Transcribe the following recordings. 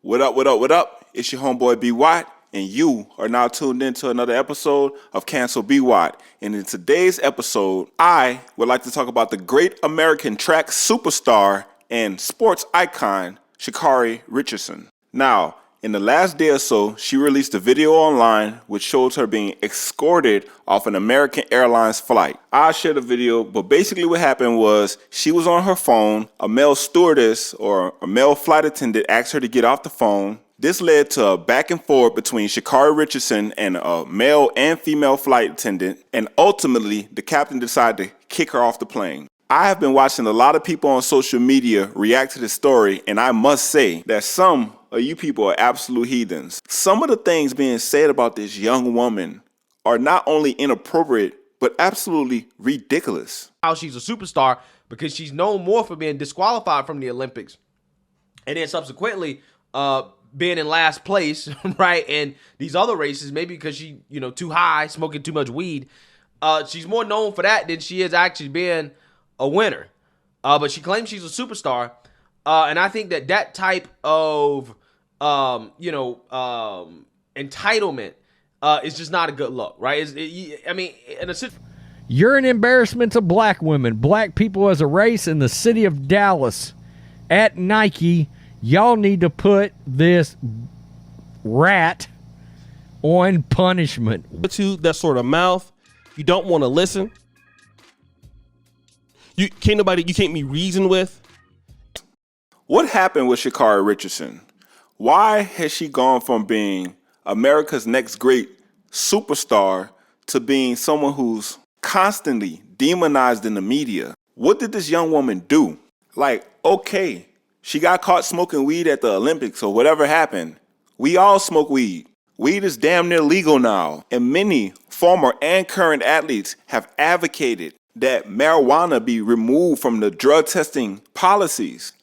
What up, what up, what up? It's your homeboy B. Watt, and you are now tuned into another episode of Cancel B. Watt. And in today's episode, I would like to talk about the great American track superstar and sports icon, Sha'Carri Richardson. Now, in the last day or so, she released a video online which shows her being escorted off an American Airlines flight. I'll share the video, but basically what happened was she was on her phone. A male stewardess or a male flight attendant asked her to get off the phone. This led to a back and forth between Sha'Carri Richardson and a male and female flight attendant, and ultimately the captain decided to kick her off the plane. I have been watching a lot of people on social media react to this story, and I must say that some of you people are absolute heathens. Some of the things being said about this young woman are not only inappropriate, but absolutely ridiculous. How she's a superstar because she's known more for being disqualified from the Olympics and then subsequently being in last place, right? And these other races, maybe because she, too high, smoking too much weed. She's more known for that than she is actually being a winner. But she claims she's a superstar. And I think that type of, entitlement is just not a good look, right? You're an embarrassment to black women, black people as a race in the city of Dallas. At Nike, y'all need to put this rat on punishment. To that sort of mouth, you don't want to listen. You can't be reasoned with. What happened with Sha'Carri Richardson? Why has she gone from being America's next great superstar to being someone who's constantly demonized in the media? What did this young woman do? Okay, she got caught smoking weed at the Olympics or whatever happened. We all smoke weed. Weed is damn near legal now. And many former and current athletes have advocated that marijuana be removed from the drug testing policies.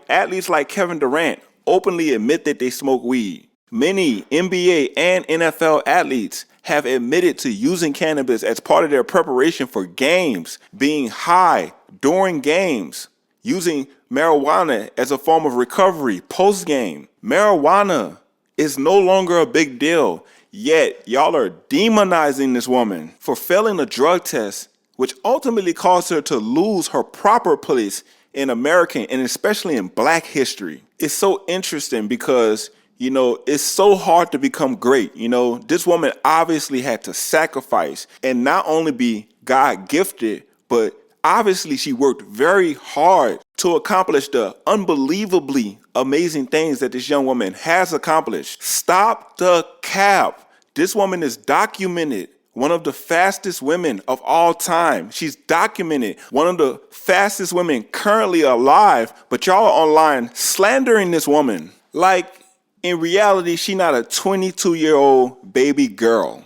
Athletes like Kevin Durant openly admit that they smoke weed. Many NBA and NFL athletes have admitted to using cannabis as part of their preparation for games, being high during games, using marijuana as a form of recovery post-game. Marijuana is no longer a big deal, yet y'all are demonizing this woman for failing a drug test, which ultimately caused her to lose her proper place in American and especially in black history. It's so interesting because, it's so hard to become great. This woman obviously had to sacrifice and not only be God gifted, but obviously she worked very hard to accomplish the unbelievably amazing things that this young woman has accomplished. Stop the cap. This woman is documented one of the fastest women of all time. She's documented one of the fastest women currently alive, but y'all are online slandering this woman. In reality, she's not a 22-year-old baby girl.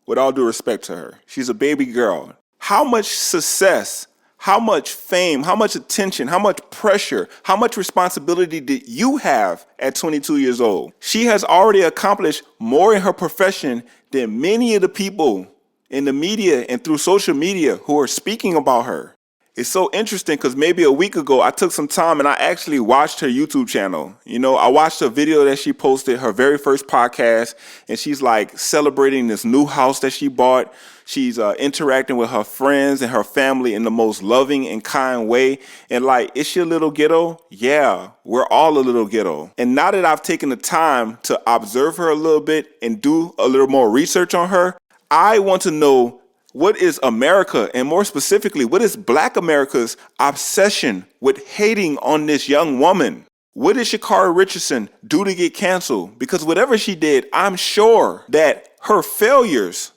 With all due respect to her, she's a baby girl. How much success, how much fame, how much attention, how much pressure, how much responsibility did you have at 22 years old? She has already accomplished more in her profession than many of the people in the media and through social media who are speaking about her. It's so interesting because maybe a week ago, I took some time and I actually watched her YouTube channel. I watched a video that she posted, her very first podcast, and she's celebrating this new house that she bought. She's interacting with her friends and her family in the most loving and kind way. And is she a little ghetto? Yeah, we're all a little ghetto. And now that I've taken the time to observe her a little bit and do a little more research on her, I want to know, what is America, and more specifically, what is Black America's obsession with hating on this young woman? What did Sha'Carri Richardson do to get canceled? Because whatever she did, I'm sure that her failures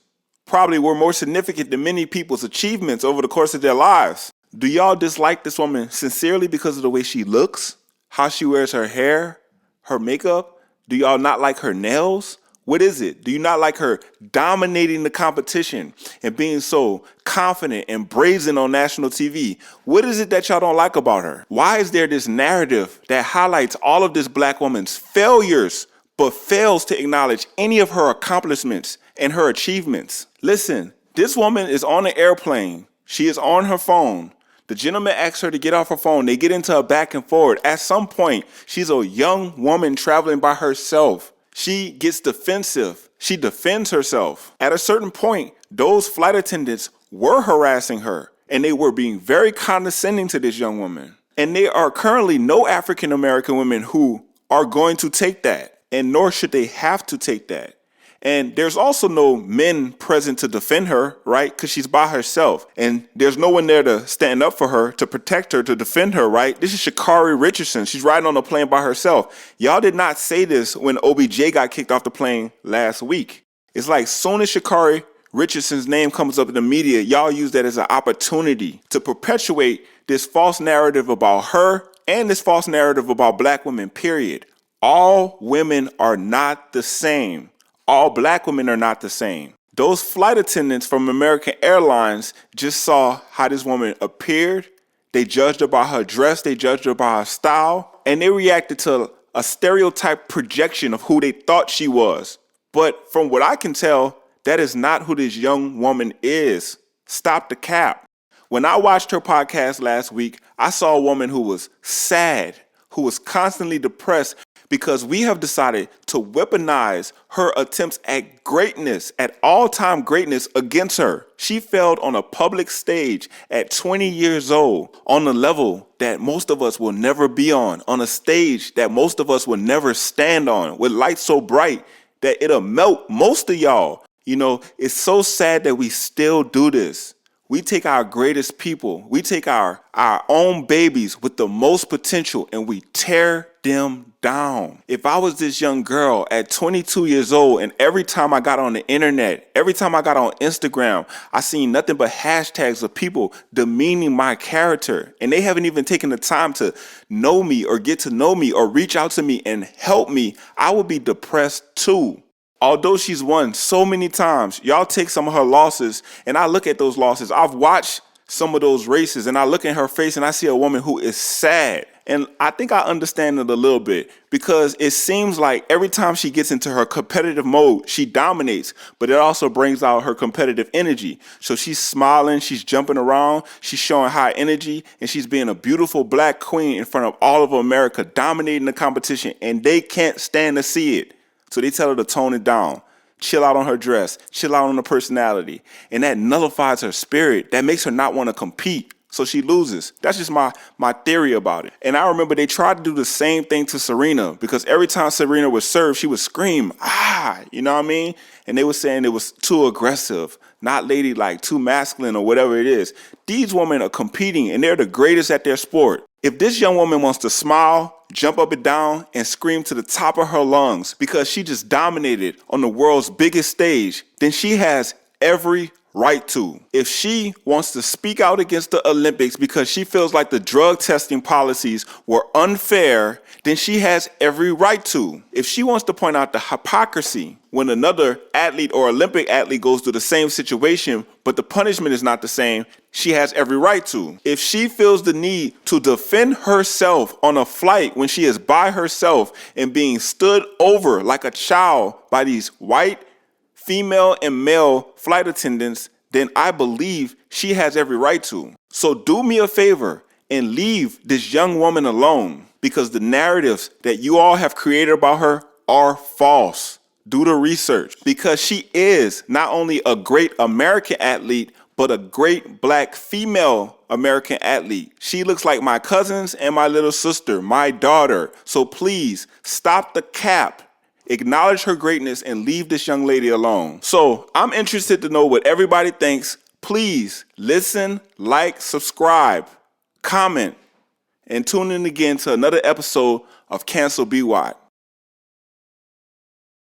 probably were more significant than many people's achievements over the course of their lives. Do y'all dislike this woman sincerely because of the way she looks, how she wears her hair, her makeup? Do y'all not like her nails? What is it? Do you not like her dominating the competition and being so confident and brazen on national TV? What is it that y'all don't like about her? Why is there this narrative that highlights all of this black woman's failures, but fails to acknowledge any of her accomplishments and her achievements? Listen, this woman is on an airplane. She is on her phone. The gentleman asks her to get off her phone. They get into a back and forth. At some point, she's a young woman traveling by herself. She gets defensive. She defends herself. At a certain point, those flight attendants were harassing her, and they were being very condescending to this young woman. And there are currently no African American women who are going to take that, and nor should they have to take that. And there's also no men present to defend her, right? Because she's by herself. And there's no one there to stand up for her, to protect her, to defend her, right? This is Sha'Carri Richardson. She's riding on the plane by herself. Y'all did not say this when OBJ got kicked off the plane last week. It's like soon as Sha'Carri Richardson's name comes up in the media, y'all use that as an opportunity to perpetuate this false narrative about her and this false narrative about black women, period. All women are not the same. All black women are not the same. Those flight attendants from American Airlines just saw how this woman appeared. They judged her by her dress. They judged her by her style. And they reacted to a stereotype projection of who they thought she was. But from what I can tell, that is not who this young woman is. Stop the cap. When I watched her podcast last week, I saw a woman who was sad, who was constantly depressed, because we have decided to weaponize her attempts at greatness, at all-time greatness against her. She failed on a public stage at 20 years old on a level that most of us will never be on a stage that most of us will never stand on, with lights so bright that it'll melt most of y'all. You know, it's so sad that we still do this. We take our greatest people, we take our own babies with the most potential, and we tear them down. If I was this young girl at 22 years old, and every time I got on the internet, every time I got on Instagram, I seen nothing but hashtags of people demeaning my character, and they haven't even taken the time to know me or get to know me or reach out to me and help me, I would be depressed too. Although she's won so many times, y'all take some of her losses, and I look at those losses. I've watched some of those races, and I look at her face, and I see a woman who is sad. And I think I understand it a little bit, because it seems like every time she gets into her competitive mode, she dominates, but it also brings out her competitive energy. So she's smiling, she's jumping around, she's showing high energy, and she's being a beautiful black queen in front of all of America, dominating the competition, and they can't stand to see it. So they tell her to tone it down, chill out on her dress, chill out on her personality. And that nullifies her spirit. That makes her not want to compete. So she loses. That's just my theory about it. And I remember they tried to do the same thing to Serena, because every time Serena would serve, she would scream, you know what I mean? And they were saying it was too aggressive, not ladylike, too masculine, or whatever it is. These women are competing, and they're the greatest at their sport. If this young woman wants to smile, jump up and down, and scream to the top of her lungs because she just dominated on the world's biggest stage, then she has every right to. If she wants to speak out against the Olympics because she feels like the drug testing policies were unfair, then she has every right to. If she wants to point out the hypocrisy when another athlete or Olympic athlete goes through the same situation, but the punishment is not the same, she has every right to. If she feels the need to defend herself on a flight when she is by herself and being stood over like a child by these white, female, and male flight attendants, then I believe she has every right to. So do me a favor and leave this young woman alone, because the narratives that you all have created about her are false. Do the research, because she is not only a great American athlete, but a great black female American athlete. She looks like my cousins and my little sister, my daughter. So please stop the cap. Acknowledge her greatness and leave this young lady alone. So I'm interested to know what everybody thinks. Please listen, like, subscribe, comment, and tune in again to another episode of Cancel BWAT.